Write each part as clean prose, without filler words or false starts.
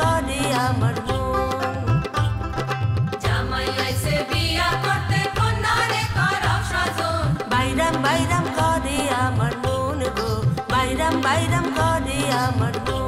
করে আমার মন। জামাই আইছে বিয়া করতে কন্যারে করাও সাজন। বাইরাম বাইরাম করে আমার মন গো, বাইরাম বাইরাম করে আমার মন।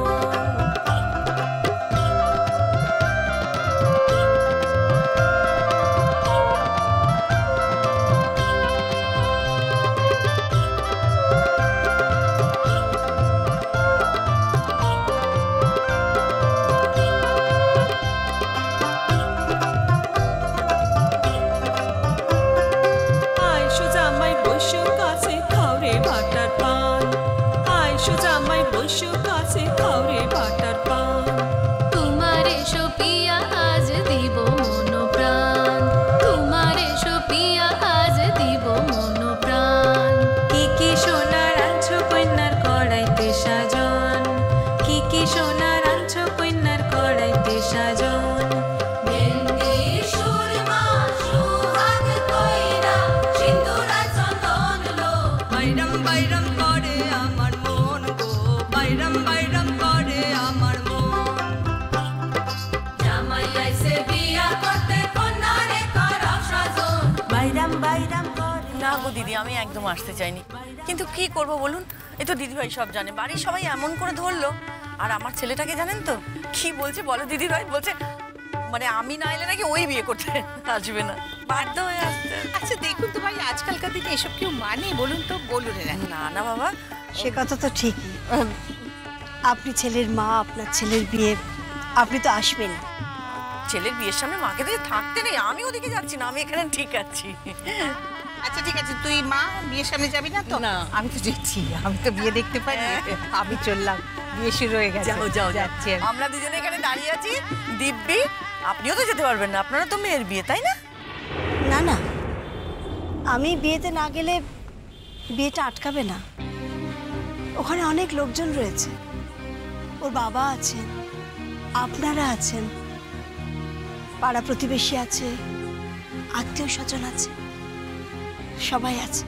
দিদি আমি একদম আসতে চাইনি, কিন্তু কি করব বলুন, এই তো দিদিভাই সব জানে, বাড়ির সবাই এমন করে ধরলো। আর আমার ছেলেটাকে জানেন তো কি বলছে, বলো দিদিভাই বলছে মানে আমি না এলে নাকি ওই বিয়ে করতে আসবে না, বাধ্য হয়ে আসতে। আচ্ছা দেখুন তো ভাই, আজকালকার দিনে এসব কেউ মানে বলুন তো? বলুন না না বাবা, সে কথা তো ঠিকই। আপনি ছেলের মা, আপনার ছেলের বিয়ে, আপনি তো আসবেন। ছেলের বিয়ের সামনে মাকে দিয়ে থাকতে নেই, আমি ওদিকে যাচ্ছি না, আমি এখানে ঠিক আছি। আচ্ছা ঠিক আছে, তুই মা বিয়ের সামনে যাবি না তো? না আমি তো যাচ্ছি, আমি তো বিয়ে দেখতে পারি। আমি চললাম, বিয়ে শুরু হয়ে গেছে। যাও যাও যাচ্ছি। আমরা দুজনে এখানে দাঁড়িয়ে আছি। দিব্যি আপনিও তো যেতে পারবেন না, আপনারা তো মেয়ের বিয়ে, তাই না? না না, আমি বিয়েতে না গেলে বিয়েটা আটকাবে না। ওখানে অনেক লোকজন রয়েছে, ওর বাবা আছেন, আপনারা আছেন, পাড়া প্রতিবেশী আছে, আত্মীয় স্বজন আছে, সবাই আছে,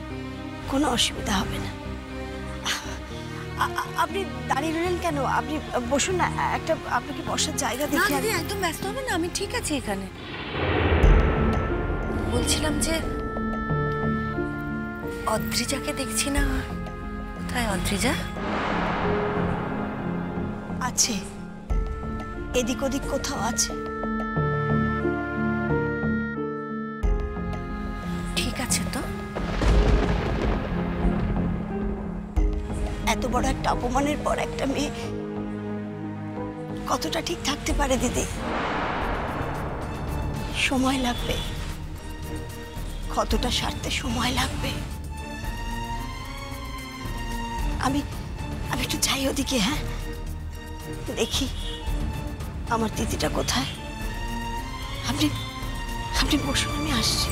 কোনো অসুবিধা হবে না। আপনি দাঁড়িয়ে রইলেন কেন? আপনি বসুন না, একটা আপনাকে বসার জায়গা দেখে। একদম ব্যস্ত হবে না, আমি ঠিক আছি এখানে। বলছিলাম যে অদ্রিজাকে দেখছি না, কোথায় অদ্রিজা? আছে, এদিক ওদিক কোথাও আছে। ঠিক আছে তো? এত বড় একটা অপমানের পর একটা মেয়ে কতটা ঠিক থাকতে পারে দিদি? সময় লাগবে, কতটা সারতে সময় লাগবে। আমি একটু যাই ওদিকে। হ্যাঁ, দেখি আমার দিদিটা কোথায়। আপনি বসুন, আমি আসছি।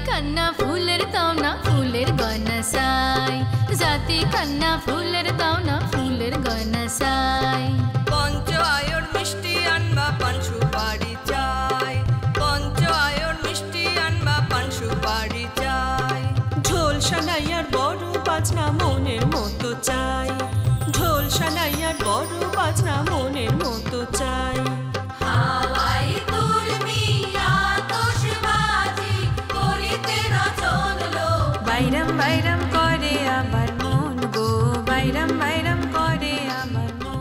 कन्ना फूलेर दावना फूलेर गयना साई, जाति कन्ना फूलेर दावना फूलेर गयना साई। पंच आयोर मिष्टि आनबा पान सुपारी चाই, पंच आयोर मिष्टि आनबा पान सुपारी चाই। ঢোল সানাইয়ার বড় বাজনা মনের মতো চাই, ঢোল সানাইয়ার বড় বাজনা মনের মতো চাই। হাওয়াই তুলমি আতশবাজি করিতে রচন লো, বাইরাম বাইরাম করে আমার মন গো, বাইরাম বাইরাম করে আমার মন।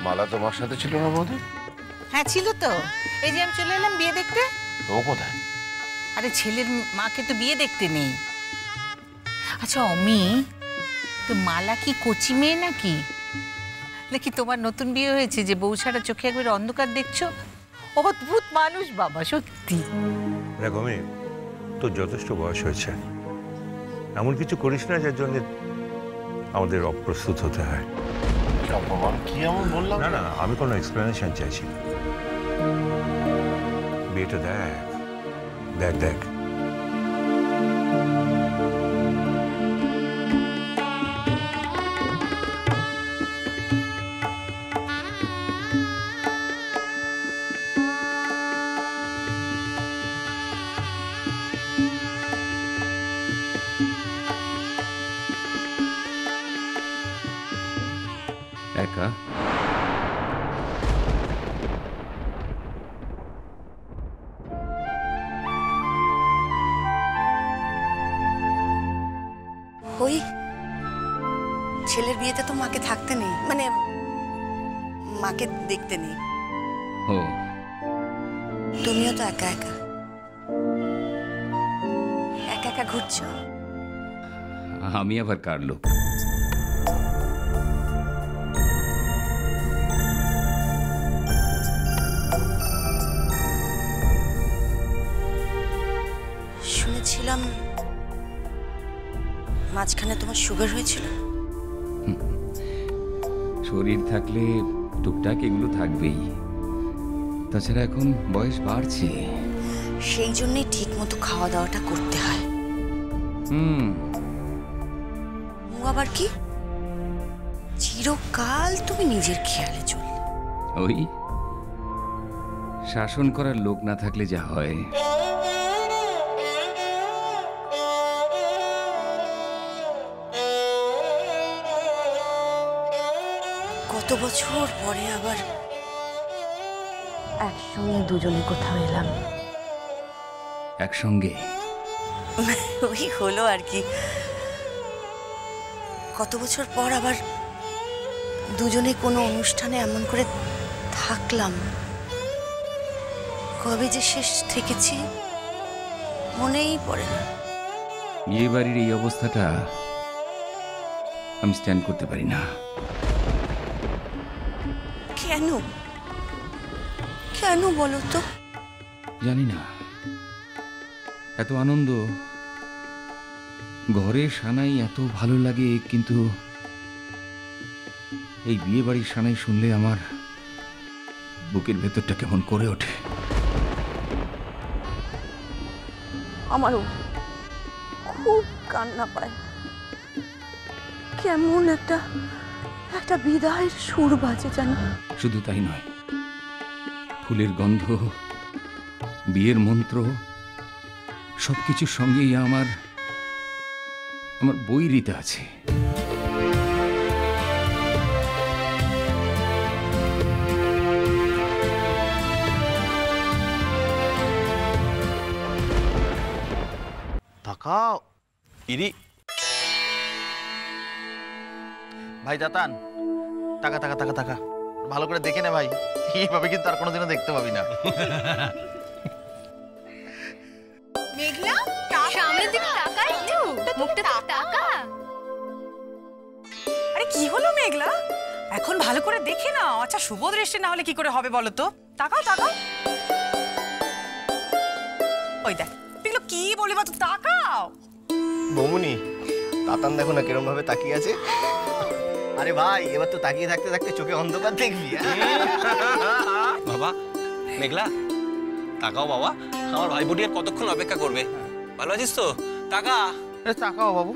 মালা তোমার সাথে ছিল না বৌদি? হ্যাঁ ছিল তো, এই যে আমি চলে এলাম বিয়ে দেখতে। তো কোথায়? আরে ছেলের মাকে তো বিয়ে দেখতে নেই। আচ্ছা অমি, তো মালা কি কচি মেয়ে নাকি? নাকি তোমার নতুন বিয়ে হয়েছে যে বউ ছাড়া চোখে একবার অন্ধকার দেখছো? অদ্ভুত মানুষ বাবা, সত্যি। দেখো মেয়ে, তোর যথেষ্ট বয়স হয়েছে, এমন কিছু করিস না যার জন্য আমাদের অপ্রস্তুত হতে হয়। কি অপমান, কি এমন বললাম? না না, আমি কোনো এক্সপ্লেনেশন চাইছি না। বিয়েটা দেখ দেখ দেখ। একা ওই ছেলের বিয়েতে তো মাকে থাকতে নেই, মানে মাকে দেখতে নেই। ও তুমিও তো একা একা একা একা ঘুরছো। আমি আবার কার লোক? শুনেছিলাম মাঝখানে তোমার সুগার হয়েছিল। শরীর থাকলে টুকটাক এগুলো থাকবেই, তাছাড়া এখন বয়স বাড়ছে। সেই জন্যই ঠিক মতো খাওয়া দাওয়াটা করতে হয়। ও আবার কি, চিরকাল তুমি নিজের খেয়ালে চল। ওই শাসন করার লোক না থাকলে যা হয়। কত বছর পরে আবার একসঙ্গে দুজনে কোথাও এলাম। একসঙ্গে ওই হলো আর কি, কত বছর পর আবার দুজনে কোনো অনুষ্ঠানে এমন করে থাকলাম। কবে যে শেষ থেকেছি মনেই পড়ে না। বিয়ে বাড়ির এই অবস্থাটা আমি স্ট্যান্ড করতে পারি না। কেন কেন বলো তো? জানি না, এত আনন্দ ঘরে সানাই এত ভালো লাগে, কিন্তু এই বিয়ে বাড়ির সানাই শুনলে আমার বুকের ভেতরটা কেমন করে ওঠে। আমারও খুব কান্না পায়, কেমন একটা একটা বিদায়ের সুর বাজে যেন। শুধু তাই নয়, ফুলের গন্ধ, বিয়ের মন্ত্র সবকিছুর সঙ্গেই আমার বৈরিতা আছে। তাকাও ইরি ভাই দাতান, টাকা টাকা টাকা টাকা ভালো করে দেখে নে ভাই, এইভাবে কিন্তু আর কোনোদিনও দেখতে পাবি না। মেঘলা সামনের দিকে তাকা, একটু মুখটা তাকা। আরে কি হলো মেঘলা, এখন ভালো করে দেখে নাও। আচ্ছা শুভ দৃষ্টি না হলে কি করে হবে বলো তো? তাকাও তাকাও, ওই দেখ এগুলো কি বলিবা তো, তাকাও। বৌমনি তাতান দেখো না কিরম ভাবে তাকিয়ে আছে। আরে ভাই এবার তো তাকিয়ে থাকতে থাকতে চোখে অন্ধকার দেখবি। বাবা মেঘলা তাকাও বাবা, আমার ভাইপোটি আর কতক্ষণ অপেক্ষা করবে? ভালো আছিস তো? তাকা। তাকাও বাবু।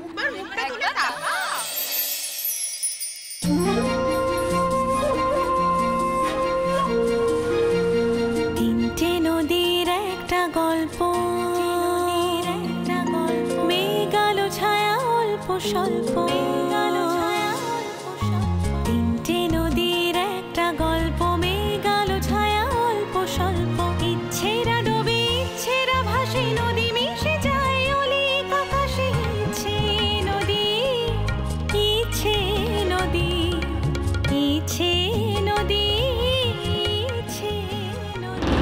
তিনটে নদীর একটা গল্প, মেঘ আলো ছায়া অল্প স্বল্প। তিনটে নদীর একটা গল্প, মেঘ আলো ছায়া অল্প স্বল্প। ইচ্ছেরা ডোবে ইচ্ছেরা ভাসে, নদী মিশে যায় অলিক আকাশে। ইচ্ছে নদী ইচ্ছে নদী ইচ্ছে নদী ইচ্ছে নদী।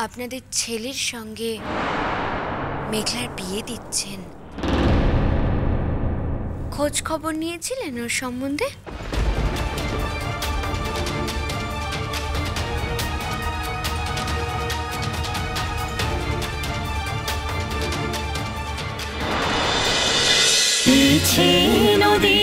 আপনাদের ছেলের সঙ্গে মেঘলার বিয়ে দিচ্ছেন, খোঁজ খবর নিয়েছিলেন ওর সম্বন্ধে? নদী